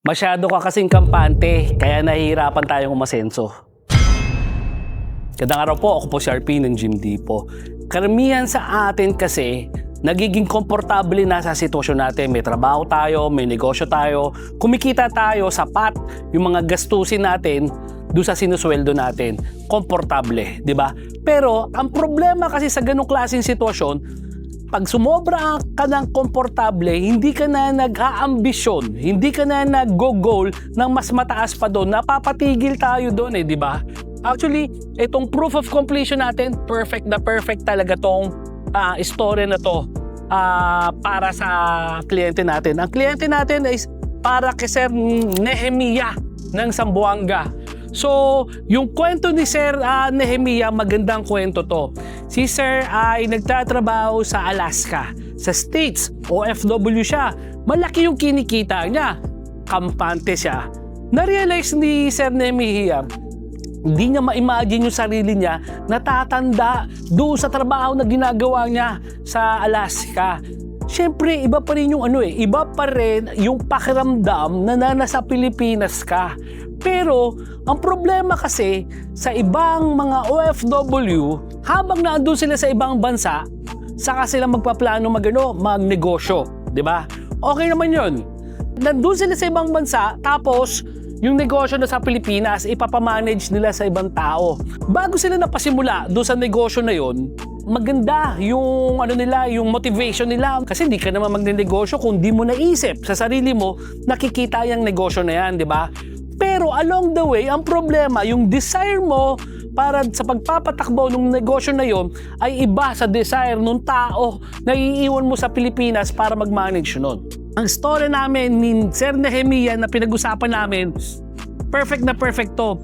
Masyado ka kasing kampante, kaya nahihirapan tayong umasenso. Kadang araw po, ako po si RP ng Jim Dipo. Karamihan sa atin kasi, nagiging komportable na sa sitwasyon natin. May trabaho tayo, may negosyo tayo, kumikita tayo, sapat yung mga gastusin natin doon sa sinusweldo natin. Komportable, di ba? Pero ang problema kasi sa ganung klaseng sitwasyon, pag sumobra ka ng komportable, hindi ka na nag-aambisyon, hindi ka na nag-go-goal ng mas mataas pa doon, napapatigil tayo doon di ba? Actually, itong proof of completion natin, perfect na perfect talaga tong story na to para sa kliyente natin. Ang kliyente natin is para kay Sir Nehemiah ng Zamboanga. So, yung kwento ni Sir Nehemiah, magandang kwento to. Si Sir ay nagtatrabaho sa Alaska, sa States, OFW siya. Malaki yung kinikita niya. Kampante siya. Na-realize ni Sir Nehemiah, hindi niya ma-imagine yung sarili niya natatanda doon sa trabaho na ginagawa niya sa Alaska. Siyempre, iba pa rin yung iba pa rin yung pakiramdam na nasa Pilipinas ka. Pero, ang problema kasi sa ibang mga OFW, habang naandun sila sa ibang bansa, saka sila magpaplano magnegosyo, di ba? Okay naman yun. Nandun sila sa ibang bansa, tapos yung negosyo na sa Pilipinas, ipapamanage nila sa ibang tao. Bago sila napasimula doon sa negosyo na yon, maganda yung yung motivation nila. Kasi hindi ka naman magnenegosyo kung di mo naisip sa sarili mo, nakikita yung negosyo na yan, di ba? Pero along the way, ang problema, yung desire mo para sa pagpapatakbo ng negosyo na yon ay iba sa desire ng tao na iiwan mo sa Pilipinas para mag-manage nun. Ang story namin ni Sir Nehemiah na pinag-usapan namin, perfect na perfect to.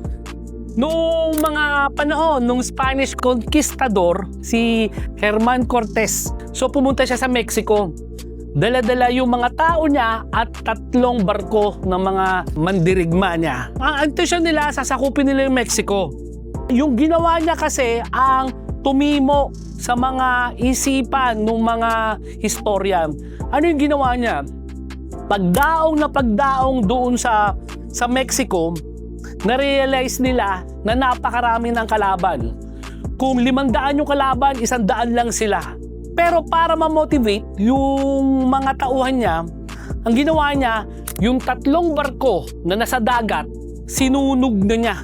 Noong mga panahon, nung Spanish conquistador, si Herman Cortez. So pumunta siya sa Mexico. Dala-dala yung mga tao niya at 3 barko ng mga mandirigma niya. Ang intensyon nila, sasakupin nila yung Mexico. Yung ginawa niya kasi ang tumimo sa mga isipan ng mga historian. Ano yung ginawa niya? Pagdaong doon sa Mexico, na-realize nila na napakarami ng kalaban. Kung 500 yung kalaban, 100 lang sila. Pero para ma-motivate yung mga tauhan niya, ang ginawa niya, yung 3 barko na nasa dagat, sinunog na niya.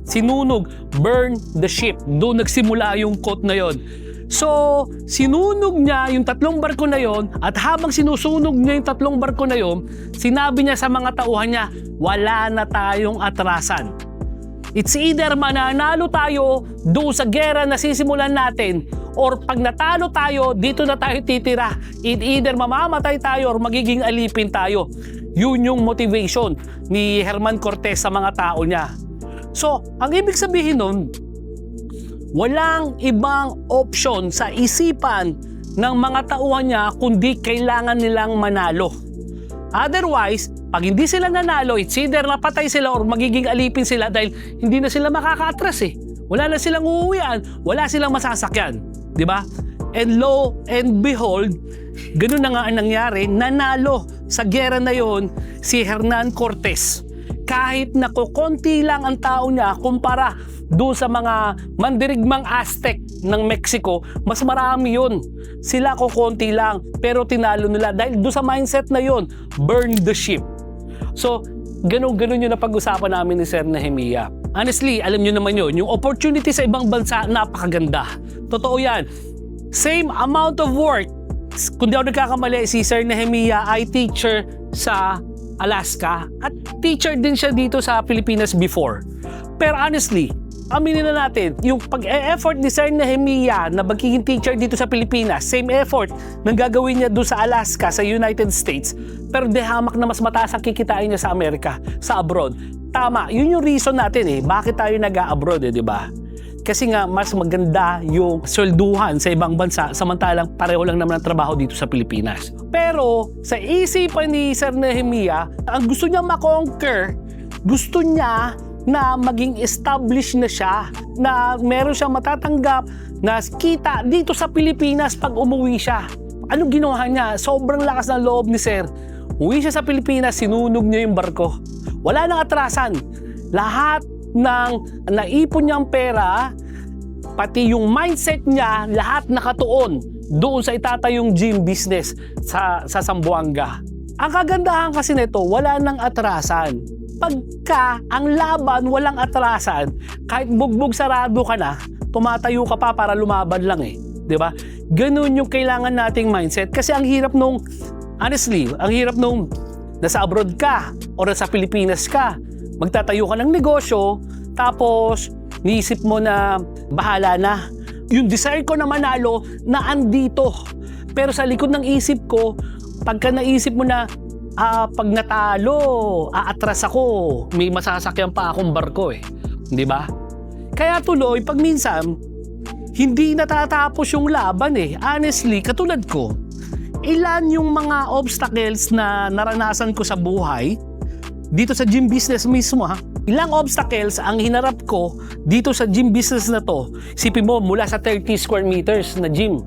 Sinunog, burn the ship. Doon nagsimula yung quote na yon. So, sinunog niya yung 3 barko na yon, at habang sinusunog niya yung 3 barko na yon, sinabi niya sa mga tauhan niya, wala na tayong atrasan. It's either mananalo tayo doon sa gera na sisimulan natin, or pag natalo tayo, dito na tayo titira. Either mamamatay tayo or magiging alipin tayo. Yun yung motivation ni Herman Cortez sa mga tao niya. So, ang ibig sabihin nun, walang ibang option sa isipan ng mga tauhan niya kundi kailangan nilang manalo. Otherwise, pag hindi sila nanalo, it's either napatay sila or magiging alipin sila dahil hindi na sila makaka-atras Wala na silang uuwian, wala silang masasakyan. Di ba? And lo and behold, ganun na nga ang nangyari, nanalo sa gera na yon si Hernan Cortez. Kahit na kukonti lang ang tao niya kumpara doon sa mga mandirigmang Aztec ng Mexico, mas marami yun. Sila kukonti lang, pero tinalo nila dahil doon sa mindset na yon, burn the ship. So, ganun yung napag-usapan namin ni Sir Nehemiah. Honestly, alam nyo naman yun, yung opportunity sa ibang bansa, napakaganda. Totoo yan. Same amount of work. Kung di ako nagkakamali, si Sir Nehemiah ay teacher sa Alaska at teacher din siya dito sa Pilipinas before. Pero honestly, aminin na natin, yung pag-e-effort ni Sir Nehemiah na magiging teacher dito sa Pilipinas, same effort nang gagawin niya doon sa Alaska, sa United States, pero dehamak na mas mataas ang kikitain niya sa Amerika, sa abroad. Tama, yun yung reason natin bakit tayo nag-a-abroad di ba? Kasi nga, mas maganda yung swelduhan sa ibang bansa, samantalang pareho lang naman ang trabaho dito sa Pilipinas. Pero, sa isipan ni Sir Nehemiah, ang gusto niya ma-conquer, gusto niya na maging established na siya, na meron siyang matatanggap na kita dito sa Pilipinas pag umuwi siya. Anong ginawa niya? Sobrang lakas ng loob ni Sir. Uwi siya sa Pilipinas, sinunog niya yung barko. Wala nang atrasan. Lahat ng naipon niyang pera, pati yung mindset niya, lahat nakatuon doon sa itatayong gym business sa Zamboanga. Ang kagandahan kasi nito, wala nang atrasan. Pagka ang laban walang atrasan, kahit bugbog sarado ka na, tumatayo ka pa para lumaban lang eh. 'Di ba? Ganun yung kailangan nating mindset kasi ang hirap nung honestly, ang hirap nung nasa abroad ka o nasa Pilipinas ka, magtatayo ka ng negosyo, tapos niisip mo na bahala na. Yung desire ko na manalo na andito. Pero sa likod ng isip ko, pagka naisip mo na pag natalo, aatras ako, may masasakyan pa akong barko eh. Di ba? Kaya tuloy, pag minsan, hindi natatapos yung laban eh. Honestly, katulad ko, ilan yung mga obstacles na naranasan ko sa buhay, dito sa gym business mismo ha. Ilang obstacles ang hinarap ko dito sa gym business na to. Isipin mo, mula sa 30 square meters na gym,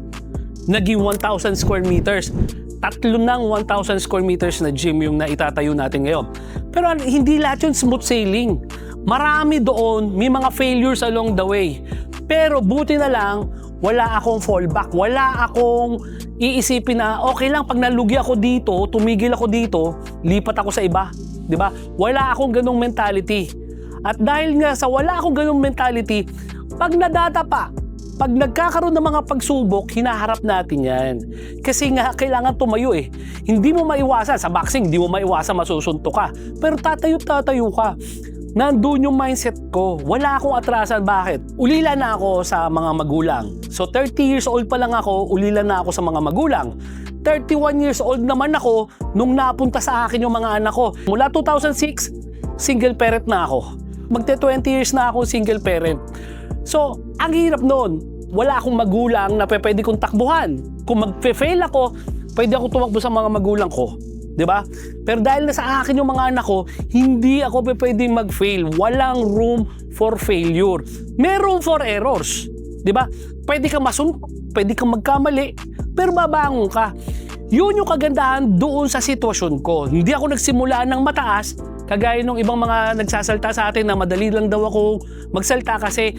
naging 1,000 square meters. Tatlo ng 1,000 square meters na gym yung naitatayo natin ngayon. Pero hindi lahat yun smooth sailing. Marami doon, may mga failures along the way. Pero buti na lang, wala akong fallback. Wala akong iisipin na okay lang pag nalugi ako dito, tumigil ako dito, lipat ako sa iba. 'Di ba? Wala akong ganung mentality. At dahil nga sa wala akong ganung mentality, pag nadadapa, pag nagkakaroon ng mga pagsubok, hinaharap natin yan. Kasi nga, kailangan tumayo eh. Hindi mo maiwasan. Sa boxing, hindi mo maiwasan masusuntok ka. Pero tatayo ka. Nandun yung mindset ko. Wala akong atrasan. Bakit? Ulila na ako sa mga magulang. So 30 years old pa lang ako, ulila na ako sa mga magulang. 31 years old naman ako nung napunta sa akin yung mga anak ko. Mula 2006, single parent na ako. Magte 20 years na ako single parent. So, ang hirap noon. Wala akong magulang na pwede kong takbuhan. Kung mag-fail ako, pwede ako tumakbo sa mga magulang ko. 'Di ba? Pero dahil nasa akin yung mga anak ko, hindi ako pwedeng mag-fail. Walang room for failure. May room for errors. 'Di ba? Pwede kang masuntok, pwede kang magkamali, pero babangon ka. Yun yung kagandahan doon sa sitwasyon ko. Hindi ako nagsimula ng mataas, kagaya ng ibang mga nagsasalta sa atin na madali lang daw ako magsalta kasi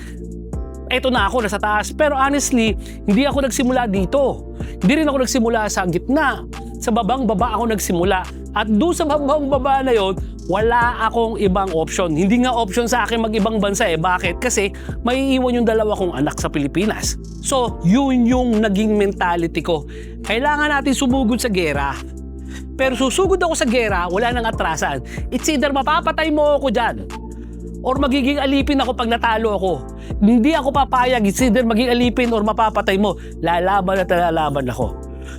eto na ako, nasa taas. Pero honestly, hindi ako nagsimula dito. Hindi rin ako nagsimula sa gitna. Sa babang-baba ako nagsimula. At doon sa babang-baba na yon, wala akong ibang option. Hindi nga option sa akin mag-ibang bansa eh. Bakit? Kasi maiiwan yung dalawa kong anak sa Pilipinas. So, yun yung naging mentality ko. Kailangan natin sumugod sa gera. Pero susugod ako sa gera, wala nang atrasan. It's either mapapatay mo ako dyan, or magiging alipin ako pag natalo ako. Hindi ako papayag, it's either maging alipin or mapapatay mo. Lalaban at lalaban ako.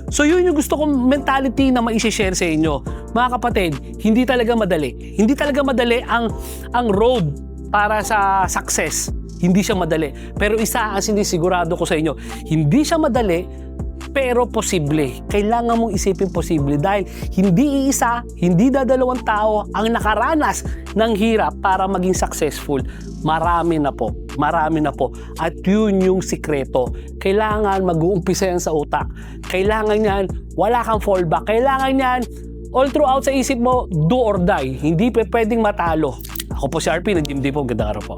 So yun yung gusto kong mentality na maisi-share sa inyo. Mga kapatid, hindi talaga madali. Hindi talaga madali ang road para sa success. Hindi siya madali. Pero isa ang sinisigurado ko sa inyo, hindi siya madali, pero posible. Kailangan mong isipin posible dahil hindi iisa, hindi dadalawang tao ang nakaranas ng hirap para maging successful. Marami na po. Marami na po. At yun yung sikreto. Kailangan mag-uumpisa yan sa utak. Kailangan yan, wala kang fallback. Kailangan yan, all throughout sa isip mo, do or die. Hindi pwedeng matalo. Ako po si RP, nag-gym po. Gandang araw po.